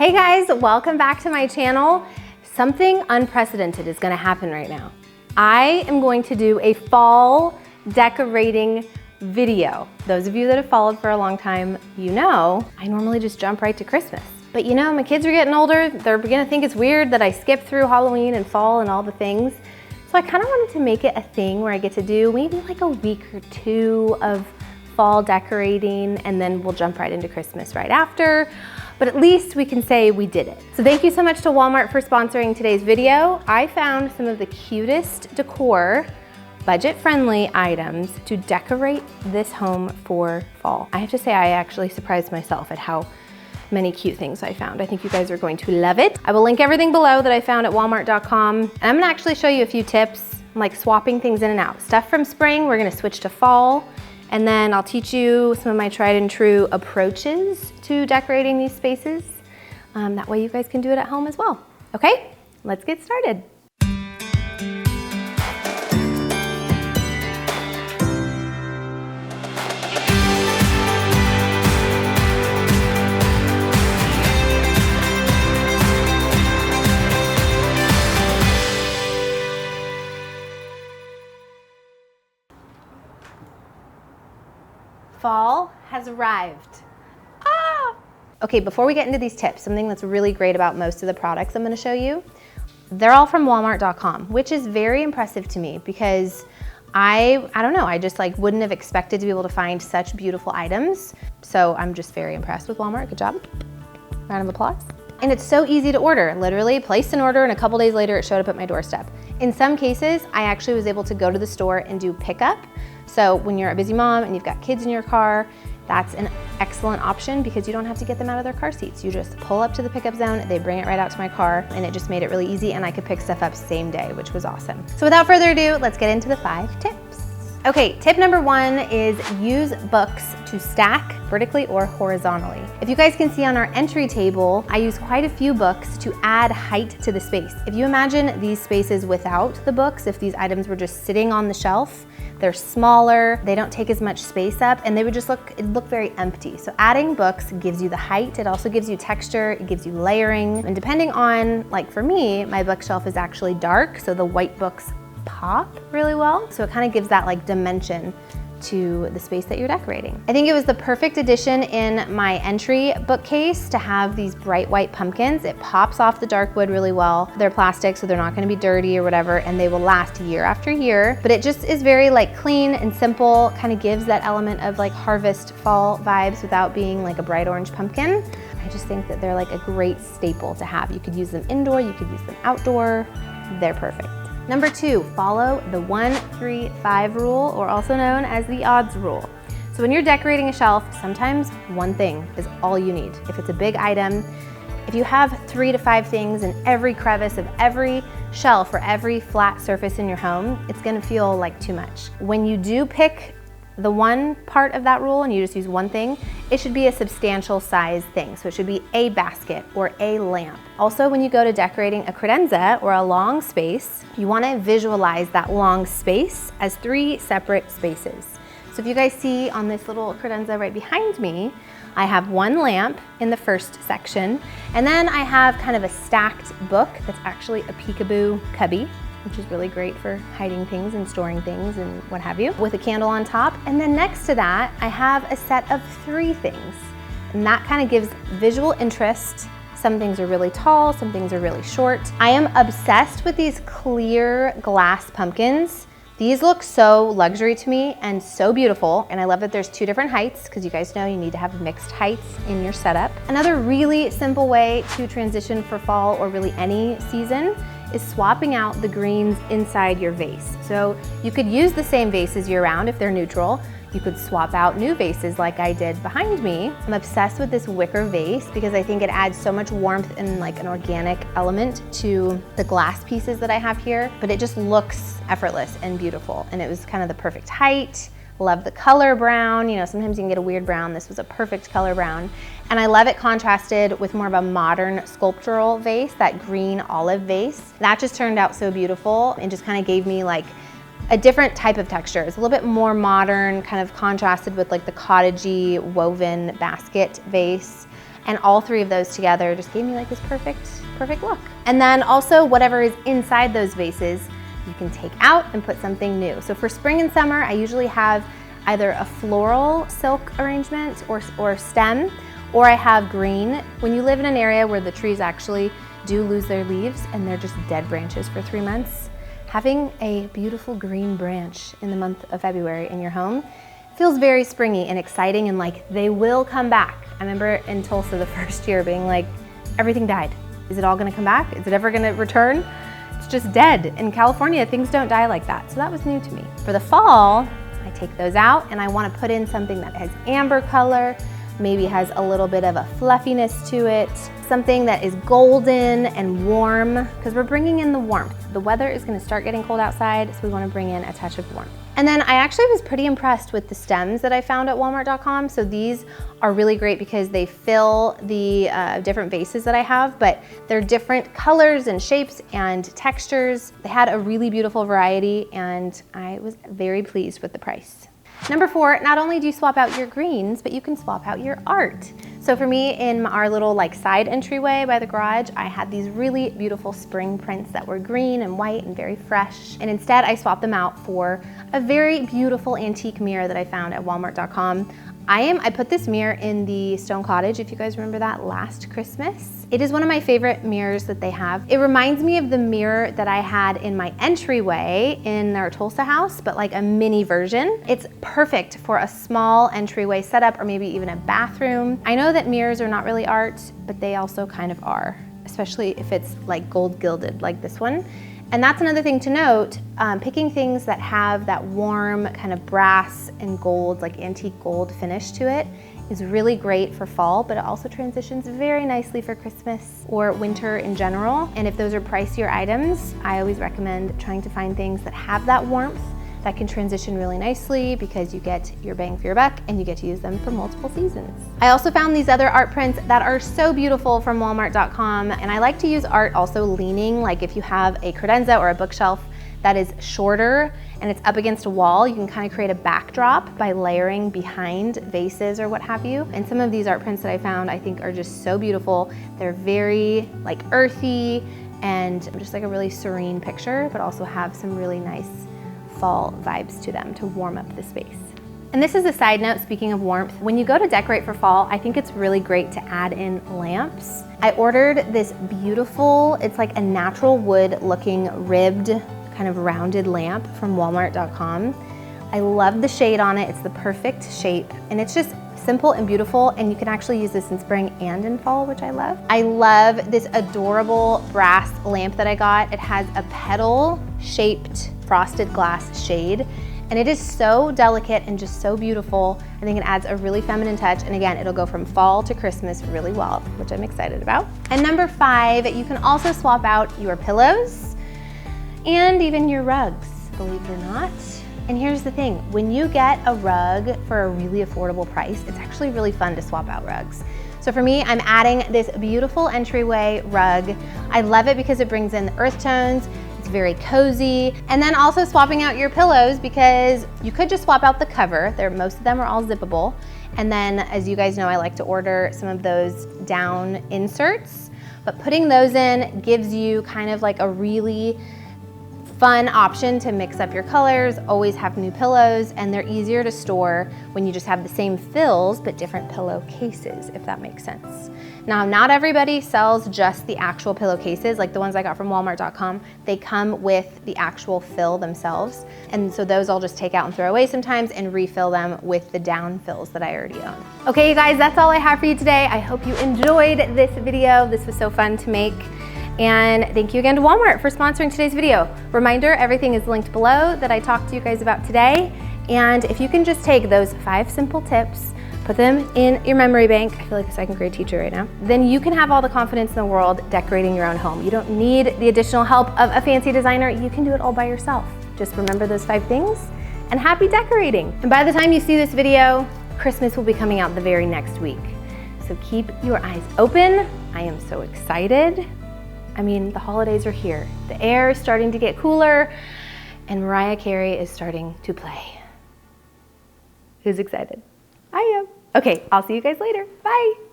Hey guys, welcome back to my channel. Something unprecedented is gonna happen right now. I am going to do a fall decorating video. Those of you that have followed for a long time, you know, I normally just jump right to Christmas. But you know, my kids are getting older. They're gonna think it's weird that I skip through Halloween and fall and all the things. So I kind of wanted to make it a thing where I get to do maybe like a week or two of fall decorating, and then we'll jump right into Christmas right after. But at least we can say we did it. So thank you so much to Walmart for sponsoring today's video. I found some of the cutest decor, budget-friendly items to decorate this home for fall. I have to say I actually surprised myself at how many cute things I found. I think you guys are going to love it. I will link everything below that I found at walmart.com. And I'm gonna actually show you a few tips, like swapping things in and out. Stuff from spring, we're gonna switch to fall. And then I'll teach you some of my tried and true approaches to decorating these spaces. That way you guys can do it at home as well. Okay, let's get started. Fall has arrived. Ah! Okay, before we get into these tips, something that's really great about most of the products I'm gonna show you, they're all from walmart.com, which is very impressive to me because I don't know, I just like wouldn't have expected to be able to find such beautiful items. So I'm just very impressed with Walmart, good job. Round of applause. And it's so easy to order. Literally placed an order and a couple days later it showed up at my doorstep. In some cases, I actually was able to go to the store and do pickup. So when you're a busy mom and you've got kids in your car, that's an excellent option because you don't have to get them out of their car seats. You just pull up to the pickup zone, they bring it right out to my car, and it just made it really easy, and I could pick stuff up same day, which was awesome. So without further ado, let's get into the 5 tips. Okay, tip number 1 is use books to stack vertically or horizontally. If you guys can see on our entry table, I use quite a few books to add height to the space. If you imagine these spaces without the books, if these items were just sitting on the shelf, they're smaller, they don't take as much space up, and they would just look very empty. So adding books gives you the height, it also gives you texture, it gives you layering, and depending on, like for me, my bookshelf is actually dark, so the white books pop really well. So it kind of gives that like dimension to the space that you're decorating. I think it was the perfect addition in my entry bookcase to have these bright white pumpkins. It pops off the dark wood really well. They're plastic, so they're not gonna be dirty or whatever, and they will last year after year. But it just is very like clean and simple, kind of gives that element of like harvest fall vibes without being like a bright orange pumpkin. I just think that they're like a great staple to have. You could use them indoor, you could use them outdoor. They're perfect. Number 2, follow the 1-3-5 rule, or also known as the odds rule. So when you're decorating a shelf, sometimes one thing is all you need. If it's a big item, if you have 3 to 5 things in every crevice of every shelf or every flat surface in your home, it's gonna feel like too much. When you do pick the one part of that rule and you just use one thing, it should be a substantial size thing. So it should be a basket or a lamp. Also, when you go to decorating a credenza or a long space, you wanna visualize that long space as 3 separate spaces. So if you guys see on this little credenza right behind me, I have one lamp in the first section, and then I have kind of a stacked book that's actually a peekaboo cubby, which is really great for hiding things and storing things and what have you, with a candle on top. And then next to that, I have a set of 3 things. And that kind of gives visual interest. Some things are really tall, some things are really short. I am obsessed with these clear glass pumpkins. These look so luxury to me and so beautiful. And I love that there's 2 different heights, because you guys know you need to have mixed heights in your setup. Another really simple way to transition for fall or really any season is swapping out the greens inside your vase. So you could use the same vases year round if they're neutral. You could swap out new vases like I did behind me. I'm obsessed with this wicker vase because I think it adds so much warmth and like an organic element to the glass pieces that I have here, but it just looks effortless and beautiful. And it was kind of the perfect height. Love the color brown. You know, sometimes you can get a weird brown. This was a perfect color brown. And I love it contrasted with more of a modern sculptural vase, that green olive vase. That just turned out so beautiful and just kind of gave me like a different type of texture. It's a little bit more modern, kind of contrasted with like the cottagey woven basket vase. And all three of those together just gave me like this perfect look. And then also whatever is inside those vases, you can take out and put something new. So for spring and summer, I usually have either a floral silk arrangement or stem, or I have green. When you live in an area where the trees actually do lose their leaves and they're just dead branches for 3 months, having a beautiful green branch in the month of February in your home feels very springy and exciting, and like they will come back. I remember in Tulsa the first year being like, everything died. Is it all gonna come back? Is it ever gonna return? It's just dead. In California, things don't die like that. So that was new to me. For the fall, I take those out and I wanna put in something that has amber color, maybe has a little bit of a fluffiness to it, something that is golden and warm, because we're bringing in the warmth. The weather is gonna start getting cold outside, so we wanna bring in a touch of warmth. And then I actually was pretty impressed with the stems that I found at Walmart.com. So these are really great because they fill the different vases that I have, but they're different colors and shapes and textures. They had a really beautiful variety and I was very pleased with the price. Number 4, not only do you swap out your greens, but you can swap out your art. So for me, in our little like side entryway by the garage, I had these really beautiful spring prints that were green and white and very fresh. And instead I swapped them out for a very beautiful antique mirror that I found at Walmart.com. I put this mirror in the Stone Cottage, if you guys remember that, last Christmas. It is one of my favorite mirrors that they have. It reminds me of the mirror that I had in my entryway in our Tulsa house, but like a mini version. It's perfect for a small entryway setup or maybe even a bathroom. I know that mirrors are not really art, but they also kind of are, especially if it's like gold gilded like this one. And that's another thing to note, picking things that have that warm kind of brass and gold, like antique gold finish to it is really great for fall, but it also transitions very nicely for Christmas or winter in general. And if those are pricier items, I always recommend trying to find things that have that warmth that can transition really nicely because you get your bang for your buck and you get to use them for multiple seasons. I also found these other art prints that are so beautiful from Walmart.com, and I like to use art also leaning, like if you have a credenza or a bookshelf that is shorter and it's up against a wall, you can kind of create a backdrop by layering behind vases or what have you. And some of these art prints that I found I think are just so beautiful. They're very like earthy and just like a really serene picture, but also have some really nice fall vibes to them to warm up the space. And this is a side note, speaking of warmth, when you go to decorate for fall, I think it's really great to add in lamps. I ordered this beautiful, it's like a natural wood looking ribbed, kind of rounded lamp from Walmart.com. I love the shade on it, it's the perfect shape, and it's just simple and beautiful, and you can actually use this in spring and in fall, which I love. I love this adorable brass lamp that I got. It has a petal-shaped frosted glass shade, and it is so delicate and just so beautiful. I think it adds a really feminine touch, and again, it'll go from fall to Christmas really well, which I'm excited about. And number 5, you can also swap out your pillows and even your rugs, believe it or not. And here's the thing, when you get a rug for a really affordable price, it's actually really fun to swap out rugs. So for me, I'm adding this beautiful entryway rug. I love it because it brings in the earth tones, it's very cozy. And then also swapping out your pillows, because you could just swap out the cover. Most of them are all zippable. And then, as you guys know, I like to order some of those down inserts, but putting those in gives you kind of like a really fun option to mix up your colors, always have new pillows, and they're easier to store when you just have the same fills but different pillowcases, if that makes sense. Now, not everybody sells just the actual pillowcases, like the ones I got from Walmart.com. They come with the actual fill themselves, and so those I'll just take out and throw away sometimes and refill them with the down fills that I already own. Okay, you guys, that's all I have for you today. I hope you enjoyed this video. This was so fun to make. And thank you again to Walmart for sponsoring today's video. Reminder, everything is linked below that I talked to you guys about today. And if you can just take those 5 simple tips, put them in your memory bank, I feel like a second grade teacher right now, then you can have all the confidence in the world decorating your own home. You don't need the additional help of a fancy designer. You can do it all by yourself. Just remember those 5 things and happy decorating. And by the time you see this video, Christmas will be coming out the very next week. So keep your eyes open. I am so excited. I mean, the holidays are here. The air is starting to get cooler and Mariah Carey is starting to play. Who's excited? I am. Okay, I'll see you guys later. Bye.